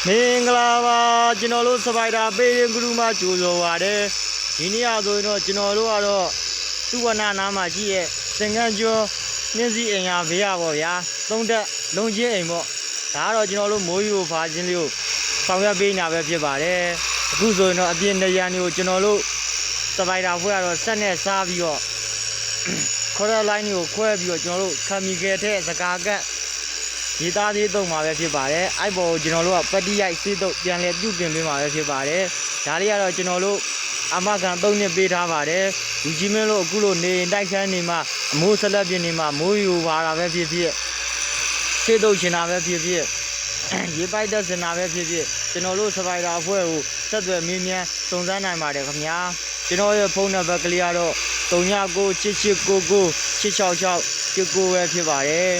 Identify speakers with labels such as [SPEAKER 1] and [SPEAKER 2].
[SPEAKER 1] မင်္ဂလာပါကျွန်တော်တို့စပိုက်တာပေးရင်ဂရုမကြိုးဆိုပါတယ်ဒီနေ့ဆိုရင်တော့ကျွန်တော်တို့ကတော့သူ့ဝနာနာမှာရှိရဲ့သင်္ကန်းကျော်နှင်းစီအိမ်ရဘေးရပါဗျာသုံးတက်လုံးချင်းအိမ်ပေါ့ဒါကတော့ကျွန်တော်တို့မိုးယူဖာချင်းလေးကိုဆောင်ရွက်ပေးနေတာပဲဖြစ်ပါတယ်အခုဆိုရင်တော့အပြင်နေရန်တွေကိုကျွန်တော်တို့စပိုက်တာဖွဲ့ရတော့ဆက်နဲ့စားပြီးတော့ခေါ်ရလိုင်းကိုခွဲပြီးတော့ကျွန်တော်တို့ခမီကဲတဲ့စကားကတ်ဒီသားသေးသုံးမှာပဲဖြစ်ပါတယ်အဲ့ပေါ်ကိုကျွန်တော်တို့ကပတိရိုက်စေးသုံးပြန်လဲပြုပြင်ပေးမှာပဲဖြစ်ပါတယ်ဒါလေးကတော့ကျွန်တော်တို့အမကန်3နှစ်ပေးထားပါတယ်လူကြီးမင်းတို့အခုလိုနေတိုက်ခန်းနေမှာအမိုးဆက်လက်ပြင်းနေမှာမိုးယူပါတာပဲဖြစ်ဖြစ်စေးသုံးရှင်တာပဲဖြစ်ဖြစ်ရေပိုက်သက်စင်တာပဲဖြစ်ဖြစ်ကျွန်တော်တို့စပိုက်တာအဖွဲ့ကိုဆက်သွယ်မေးမြန်းစုံစမ်းနိုင်ပါတယ်ခင်ဗျာကျွန်တော်ရဲ့ဖုန်းနံပါတ်ကလေးကတော့399889986689ပဲဖြစ်ပါတယ်